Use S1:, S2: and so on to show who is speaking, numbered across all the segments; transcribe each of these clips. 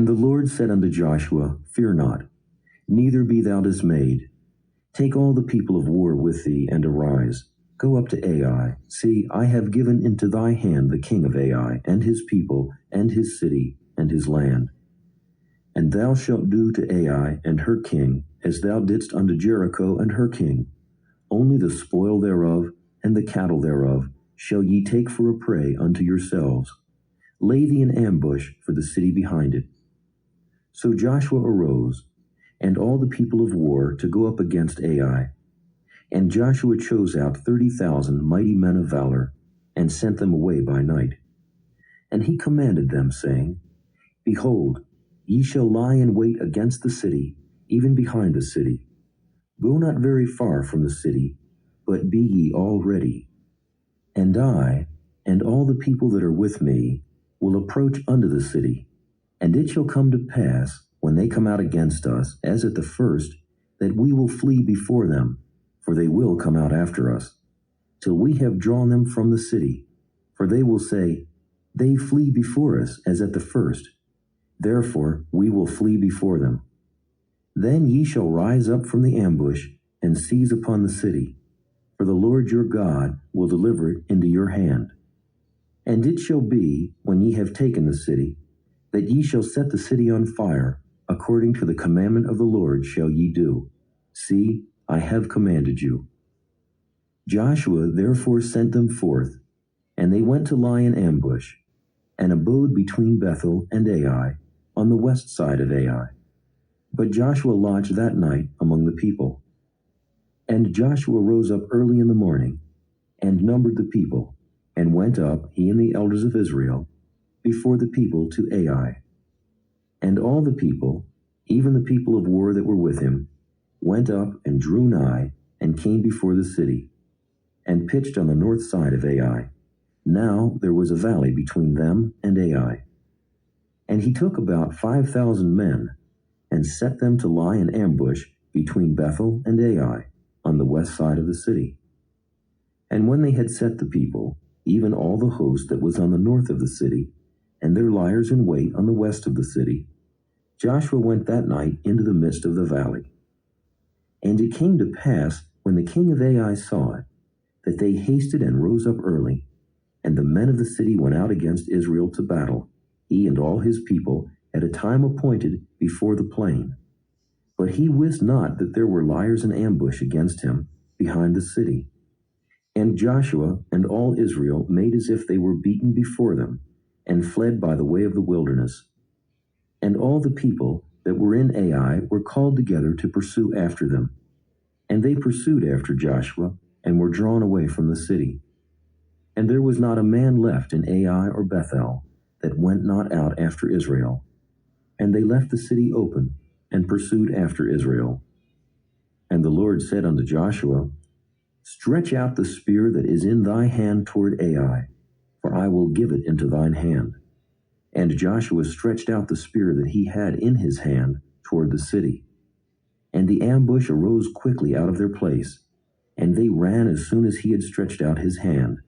S1: And the Lord said unto Joshua, Fear not, neither be thou dismayed. Take all the people of war with thee, and arise. Go up to Ai. See, I have given into thy hand the king of Ai, and his people, and his city, and his land. And thou shalt do to Ai and her king as thou didst unto Jericho and her king. Only the spoil thereof and the cattle thereof shall ye take for a prey unto yourselves. Lay thee in ambush for the city behind it. So Joshua arose, and all the people of war to go up against Ai. And Joshua chose out 30,000 mighty men of valor, and sent them away by night. And he commanded them, saying, Behold, ye shall lie in wait against the city, even behind the city. Go not very far from the city, but be ye all ready. And I, and all the people that are with me, will approach unto the city. And it shall come to pass, when they come out against us, as at the first, that we will flee before them, for they will come out after us, till we have drawn them from the city. For they will say, They flee before us, as at the first. Therefore we will flee before them. Then ye shall rise up from the ambush, and seize upon the city, for the Lord your God will deliver it into your hand. And it shall be, when ye have taken the city, that ye shall set the city on fire, according to the commandment of the Lord shall ye do. See, I have commanded you. Joshua therefore sent them forth, and they went to lie in ambush, and abode between Bethel and Ai, on the west side of Ai. But Joshua lodged that night among the people. And Joshua rose up early in the morning, and numbered the people, and went up, he and the elders of Israel, before the people to Ai. And all the people, even the people of war that were with him, went up and drew nigh, and came before the city, and pitched on the north side of Ai. Now there was a valley between them and Ai. And he took about 5,000 men, and set them to lie in ambush between Bethel and Ai, on the west side of the city. And when they had set the people, even all the host that was on the north of the city, and their liers in wait on the west of the city, Joshua went that night into the midst of the valley. And it came to pass, when the king of Ai saw it, that they hasted and rose up early, and the men of the city went out against Israel to battle, he and all his people, at a time appointed before the plain. But he wist not that there were liers in ambush against him behind the city. And Joshua and all Israel made as if they were beaten before them, and fled by the way of the wilderness. And all the people that were in Ai were called together to pursue after them. And they pursued after Joshua, and were drawn away from the city. And there was not a man left in Ai or Bethel that went not out after Israel. And they left the city open, and pursued after Israel. And the Lord said unto Joshua, Stretch out the spear that is in thy hand toward Ai, for I will give it into thine hand. And Joshua stretched out the spear that he had in his hand toward the city. And the ambush arose quickly out of their place, and they ran as soon as he had stretched out his hand.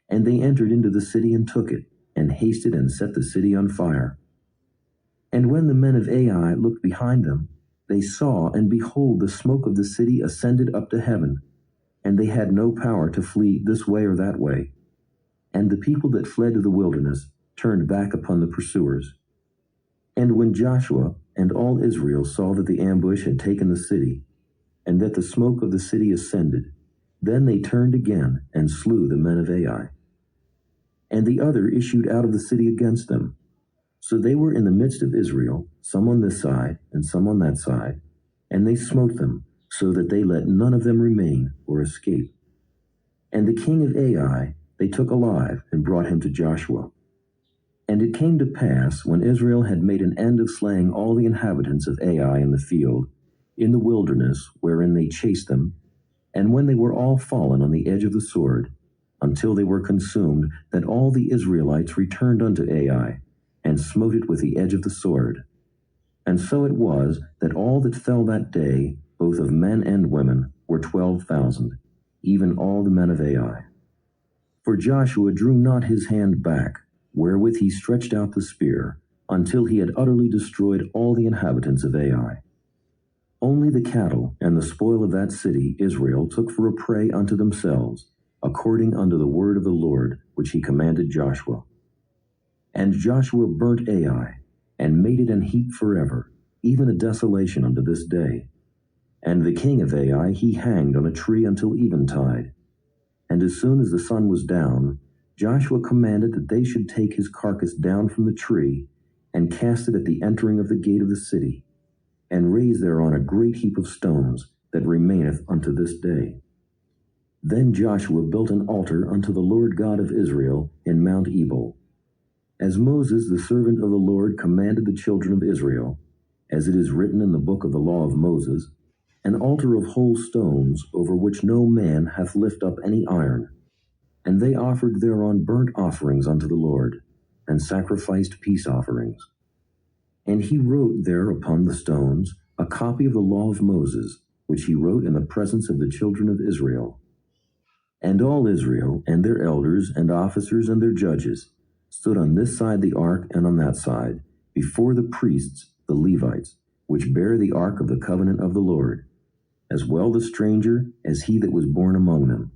S1: And they entered into the city and took it, and hasted and set the city on fire. And when the men of Ai looked behind them, they saw, and behold, the smoke of the city ascended up to heaven, and they had no power to flee this way or that way. And the people that fled to the wilderness turned back upon the pursuers. And when Joshua and all Israel saw that the ambush had taken the city, and that the smoke of the city ascended, then they turned again and slew the men of Ai. And the other issued out of the city against them. So they were in the midst of Israel, some on this side and some on that side, and they smote them, so that they let none of them remain or escape. And the king of Ai they took alive and brought him to Joshua. And it came to pass, when Israel had made an end of slaying all the inhabitants of Ai in the field, in the wilderness wherein they chased them, and when they were all fallen on the edge of the sword, until they were consumed, that all the Israelites returned unto Ai, and smote it with the edge of the sword. And so it was, that all that fell that day, both of men and women, were 12,000, even all the men of Ai. For Joshua drew not his hand back, wherewith he stretched out the spear, until he had utterly destroyed all the inhabitants of Ai. Only the cattle and the spoil of that city Israel took for a prey unto themselves, according unto the word of the Lord, which he commanded Joshua. And Joshua burnt Ai, and made it an heap forever, even a desolation unto this day. And the king of Ai he hanged on a tree until eventide. And as soon as the sun was down, Joshua commanded that they should take his carcass down from the tree, and cast it at the entering of the gate of the city, and raise thereon a great heap of stones, that remaineth unto this day. Then Joshua built an altar unto the Lord God of Israel in Mount Ebal, as Moses the servant of the Lord commanded the children of Israel, as it is written in the book of the law of Moses, an altar of whole stones, over which no man hath lift up any iron. And they offered thereon burnt offerings unto the Lord, and sacrificed peace offerings. And he wrote there upon the stones a copy of the law of Moses, which he wrote in the presence of the children of Israel. And all Israel, and their elders, and officers, and their judges, stood on this side the ark and on that side, before the priests, the Levites, which bear the ark of the covenant of the Lord, as well the stranger as he that was born among them,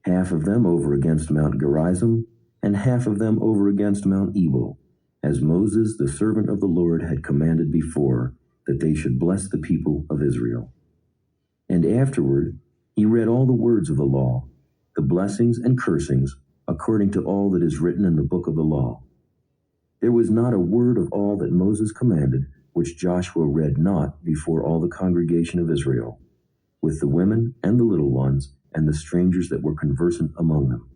S1: half of them over against Mount Gerizim, and half of them over against Mount Ebal, as Moses the servant of the Lord had commanded before, that they should bless the people of Israel. And afterward he read all the words of the law, the blessings and cursings, according to all that is written in the book of the law. There was not a word of all that Moses commanded, which Joshua read not before all the congregation of Israel, with the women and the little ones, and the strangers that were conversant among them.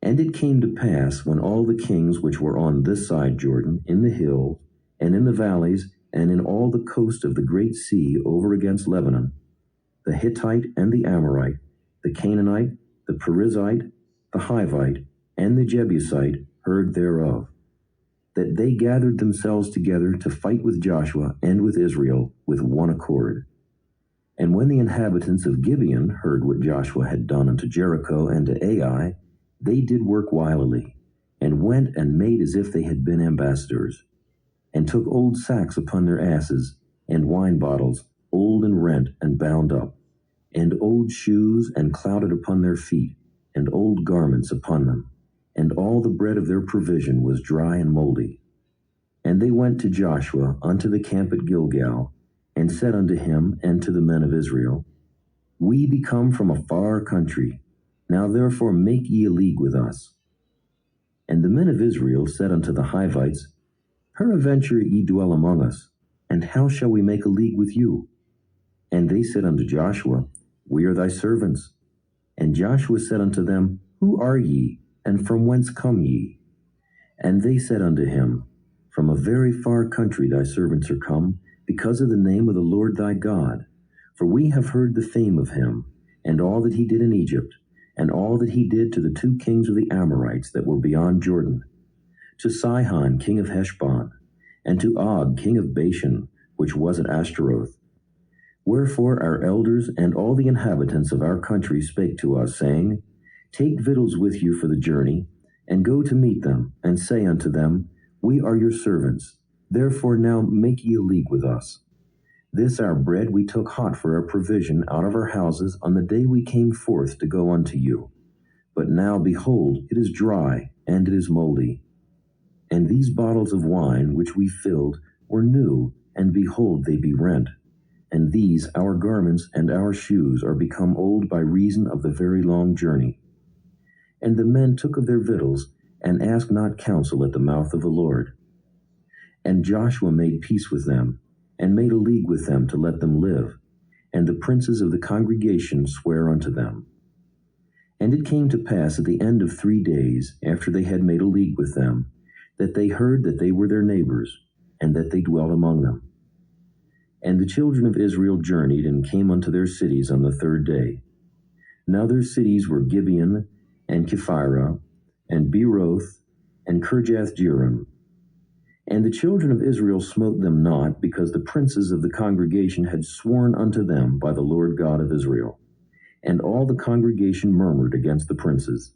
S1: And it came to pass, when all the kings which were on this side Jordan, in the hills, and in the valleys, and in all the coast of the great sea over against Lebanon, the Hittite and the Amorite, the Canaanite, the Perizzite, the Hivite, and the Jebusite heard thereof, that they gathered themselves together to fight with Joshua and with Israel with one accord. And when the inhabitants of Gibeon heard what Joshua had done unto Jericho and to Ai, they did work wilily, and went and made as if they had been ambassadors, and took old sacks upon their asses, and wine bottles, old and rent and bound up, and old shoes and clouded upon their feet, and old garments upon them, and all the bread of their provision was dry and moldy. And they went to Joshua unto the camp at Gilgal, and said unto him and to the men of Israel, We be come from a far country, now therefore make ye a league with us. And the men of Israel said unto the Hivites, Peradventure ye dwell among us, and how shall we make a league with you? And they said unto Joshua, We are thy servants. And Joshua said unto them, Who are ye, and from whence come ye? And they said unto him, From a very far country thy servants are come, because of the name of the Lord thy God. For we have heard the fame of him, and all that he did in Egypt, and all that he did to the 2 kings of the Amorites that were beyond Jordan, to Sihon king of Heshbon, and to Og king of Bashan, which was at Ashtaroth. Wherefore our elders and all the inhabitants of our country spake to us, saying, Take victuals with you for the journey, and go to meet them, and say unto them, We are your servants, therefore now make ye a league with us. This our bread we took hot for our provision out of our houses on the day we came forth to go unto you. But now, behold, it is dry, and it is moldy. And these bottles of wine which we filled were new, and behold, they be rent. And these our garments and our shoes are become old by reason of the very long journey. And the men took of their victuals, and asked not counsel at the mouth of the Lord. And Joshua made peace with them, and made a league with them to let them live, and the princes of the congregation sware unto them. And it came to pass at the end of 3 days, after they had made a league with them, that they heard that they were their neighbors, and that they dwelt among them. And the children of Israel journeyed, and came unto their cities on the 3rd day. Now their cities were Gibeon, and Kephirah, and Beeroth, and Kirjath-jearim. And the children of Israel smote them not, because the princes of the congregation had sworn unto them by the Lord God of Israel. And all the congregation murmured against the princes.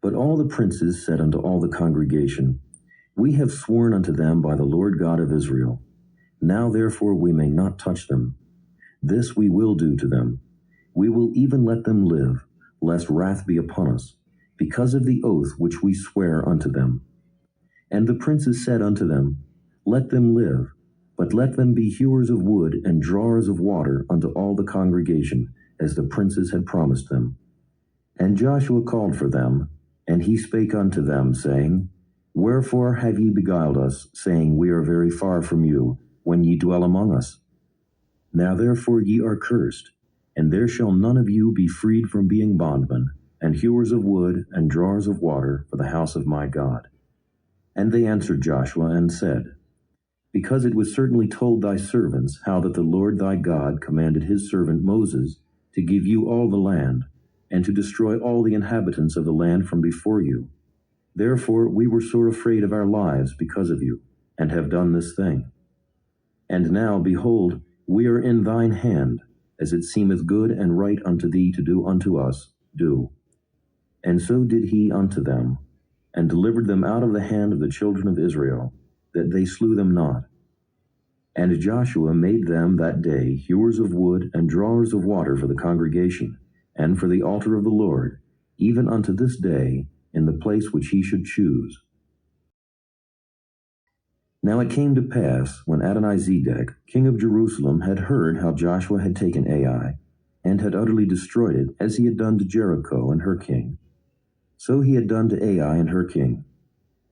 S1: But all the princes said unto all the congregation, We have sworn unto them by the Lord God of Israel. Now therefore we may not touch them. This we will do to them. We will even let them live, lest wrath be upon us, because of the oath which we swear unto them. And the princes said unto them, Let them live, but let them be hewers of wood and drawers of water unto all the congregation, as the princes had promised them. And Joshua called for them, and he spake unto them, saying, Wherefore have ye beguiled us, saying, We are very far from you, when ye dwell among us? Now therefore ye are cursed, and there shall none of you be freed from being bondmen, and hewers of wood, and drawers of water for the house of my God. And they answered Joshua, and said, Because it was certainly told thy servants how that the Lord thy God commanded his servant Moses to give you all the land, and to destroy all the inhabitants of the land from before you. Therefore we were sore afraid of our lives because of you, and have done this thing. And now, behold, we are in thine hand, as it seemeth good and right unto thee to do unto us, do. And so did he unto them, and delivered them out of the hand of the children of Israel, that they slew them not. And Joshua made them that day hewers of wood and drawers of water for the congregation, and for the altar of the Lord, even unto this day, in the place which he should choose. Now it came to pass, when Adonizedec, king of Jerusalem, had heard how Joshua had taken Ai, and had utterly destroyed it, as he had done to Jericho and her king, so he had done to Ai and her king,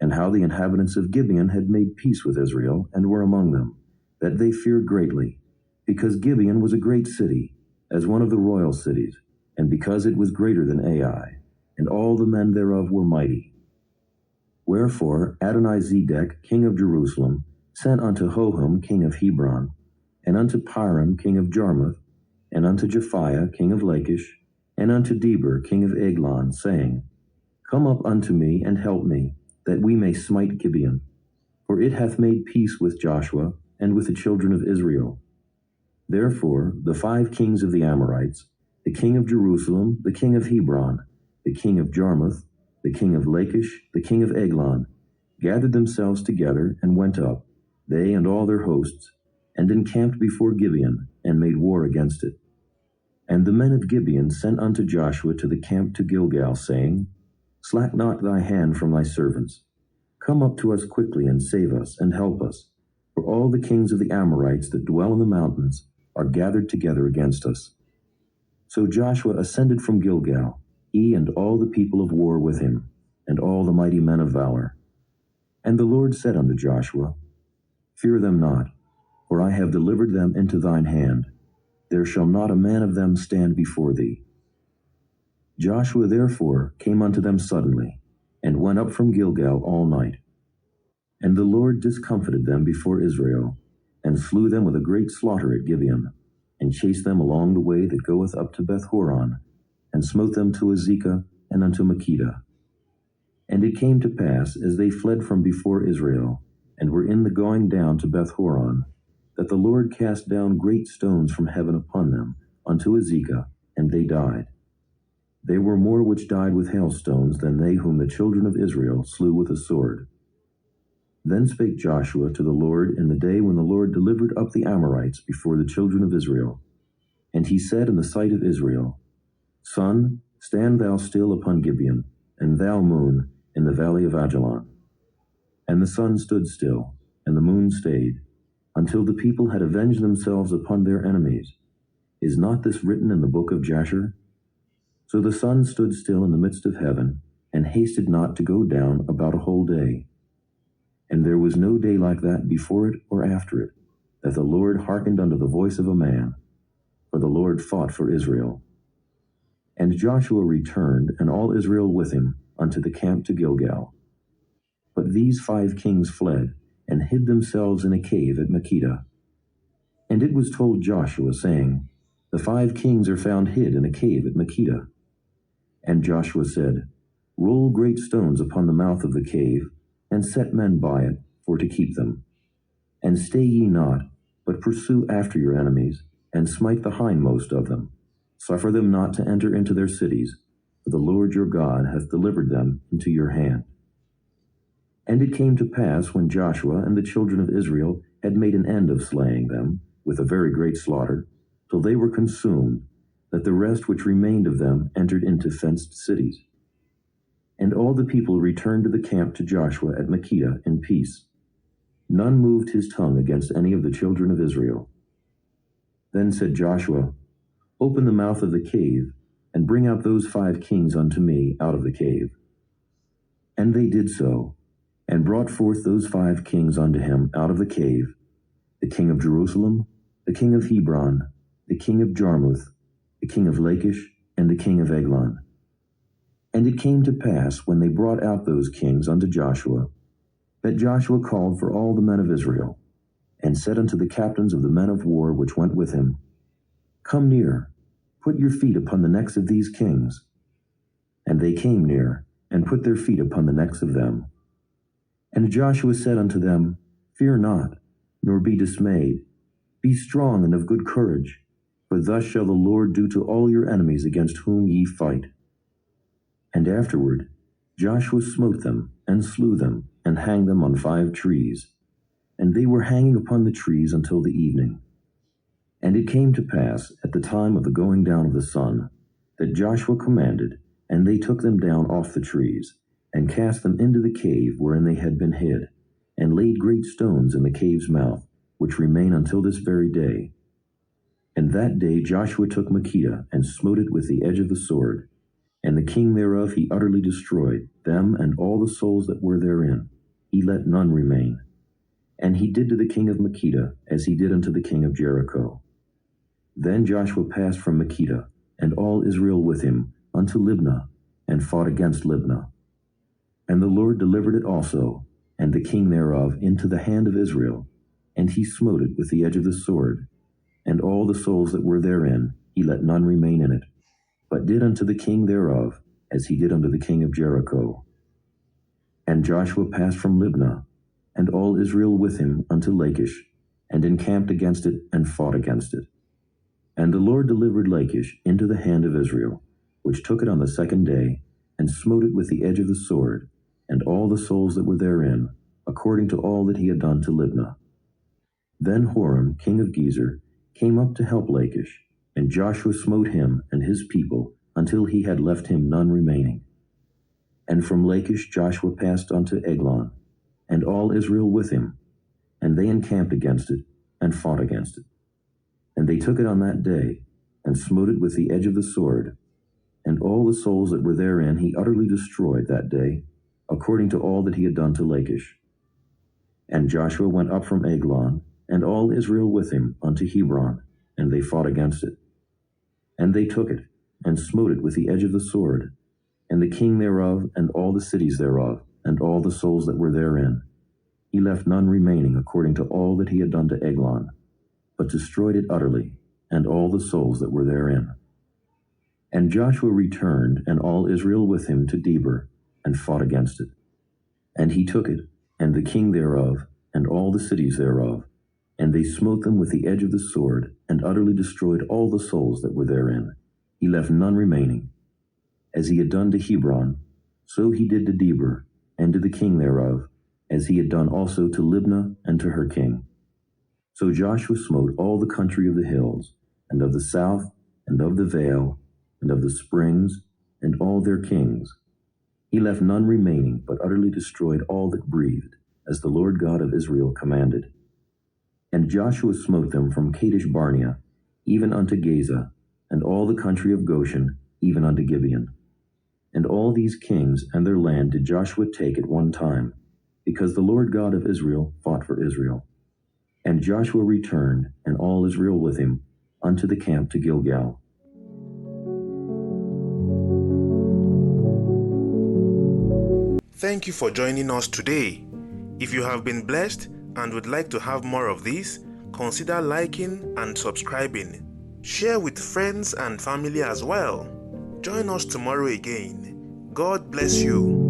S1: and how the inhabitants of Gibeon had made peace with Israel, and were among them, that they feared greatly, because Gibeon was a great city, as one of the royal cities, and because it was greater than Ai, and all the men thereof were mighty. Wherefore Adonizedec, king of Jerusalem, sent unto Hoham, king of Hebron, and unto Piram, king of Jarmuth, and unto Japhiah, king of Lachish, and unto Deber, king of Eglon, saying, Come up unto me, and help me, that we may smite Gibeon. For it hath made peace with Joshua, and with the children of Israel. Therefore the 5 kings of the Amorites, the king of Jerusalem, the king of Hebron, the king of Jarmuth, the king of Lachish, the king of Eglon, gathered themselves together, and went up, they and all their hosts, and encamped before Gibeon, and made war against it. And the men of Gibeon sent unto Joshua to the camp to Gilgal, saying, Slack not thy hand from thy servants. Come up to us quickly, and save us, and help us, for all the kings of the Amorites that dwell in the mountains are gathered together against us. So Joshua ascended from Gilgal, he and all the people of war with him, and all the mighty men of valor. And the Lord said unto Joshua, Fear them not, for I have delivered them into thine hand. There shall not a man of them stand before thee. Joshua therefore came unto them suddenly, and went up from Gilgal all night. And the Lord discomfited them before Israel, and slew them with a great slaughter at Gibeon, and chased them along the way that goeth up to Beth-horon, and smote them to Azekah and unto Makkedah. And it came to pass, as they fled from before Israel, and were in the going down to Beth-horon, that the Lord cast down great stones from heaven upon them, unto Azekah, and they died. They were more which died with hailstones than they whom the children of Israel slew with a sword. Then spake Joshua to the Lord in the day when the Lord delivered up the Amorites before the children of Israel. And he said in the sight of Israel, Sun, stand thou still upon Gibeon, and thou, moon, in the valley of Ajalon. And the sun stood still, and the moon stayed, until the people had avenged themselves upon their enemies. Is not this written in the book of Jasher? So the sun stood still in the midst of heaven, and hasted not to go down about a whole day. And there was no day like that before it or after it, that the Lord hearkened unto the voice of a man, for the Lord fought for Israel. And Joshua returned, and all Israel with him, unto the camp to Gilgal. But these 5 kings fled, and hid themselves in a cave at Makkedah. And it was told Joshua, saying, The 5 kings are found hid in a cave at Makkedah. And Joshua said, Roll great stones upon the mouth of the cave, and set men by it, for to keep them. And stay ye not, but pursue after your enemies, and smite the hindmost of them. Suffer them not to enter into their cities, for the Lord your God hath delivered them into your hand. And it came to pass, when Joshua and the children of Israel had made an end of slaying them with a very great slaughter, till they were consumed, that the rest which remained of them entered into fenced cities. And all the people returned to the camp to Joshua at Makkedah in peace. None moved his tongue against any of the children of Israel. Then said Joshua, Open the mouth of the cave, and bring out those 5 kings unto me out of the cave. And they did so, and brought forth those 5 kings unto him out of the cave, the king of Jerusalem, the king of Hebron, the king of Jarmuth, the king of Lachish, and the king of Eglon. And it came to pass, when they brought out those kings unto Joshua, that Joshua called for all the men of Israel, and said unto the captains of the men of war which went with him, Come near, put your feet upon the necks of these kings. And they came near, and put their feet upon the necks of them. And Joshua said unto them, Fear not, nor be dismayed. Be strong and of good courage, for thus shall the Lord do to all your enemies against whom ye fight. And afterward Joshua smote them, and slew them, and hanged them on 5 trees. And they were hanging upon the trees until the evening. And it came to pass, at the time of the going down of the sun, that Joshua commanded, and they took them down off the trees, and cast them into the cave wherein they had been hid, and laid great stones in the cave's mouth, which remain until this very day. And that day Joshua took Makkedah, and smote it with the edge of the sword. And the king thereof he utterly destroyed, them and all the souls that were therein. He let none remain. And he did to the king of Makkedah as he did unto the king of Jericho. Then Joshua passed from Makkedah, and all Israel with him, unto Libnah, and fought against Libnah. And the Lord delivered it also, and the king thereof, into the hand of Israel, and he smote it with the edge of the sword. And all the souls that were therein, he let none remain in it, but did unto the king thereof as he did unto the king of Jericho. And Joshua passed from Libnah, and all Israel with him, unto Lachish, and encamped against it, and fought against it. And the Lord delivered Lachish into the hand of Israel, which took it on the 2nd day, and smote it with the edge of the sword, and all the souls that were therein, according to all that he had done to Libnah. Then Horam, king of Gezer, came up to help Lachish, and Joshua smote him and his people until he had left him none remaining. And from Lachish Joshua passed unto Eglon, and all Israel with him, and they encamped against it, and fought against it. And they took it on that day, and smote it with the edge of the sword, and all the souls that were therein he utterly destroyed that day, according to all that he had done to Lachish. And Joshua went up from Eglon, and all Israel with him, unto Hebron, and they fought against it. And they took it, and smote it with the edge of the sword, and the king thereof, and all the cities thereof, and all the souls that were therein. He left none remaining according to all that he had done to Eglon, but destroyed it utterly, and all the souls that were therein. And Joshua returned, and all Israel with him, to Debir, and fought against it. And he took it, and the king thereof, and all the cities thereof, and they smote them with the edge of the sword, and utterly destroyed all the souls that were therein. He left none remaining. As he had done to Hebron, so he did to Debir, and to the king thereof, as he had done also to Libnah and to her king. So Joshua smote all the country of the hills, and of the south, and of the vale, and of the springs, and all their kings. He left none remaining, but utterly destroyed all that breathed, as the Lord God of Israel commanded. And Joshua smote them from Kadesh Barnea, even unto Gaza, and all the country of Goshen, even unto Gibeon. And all these kings and their land did Joshua take at one time, because the Lord God of Israel fought for Israel. And Joshua returned, and all Israel with him, unto the camp to Gilgal.
S2: Thank you for joining us today. If you have been blessed and would like to have more of this, consider liking and subscribing. Share with friends and family as well. Join us tomorrow again. God bless you.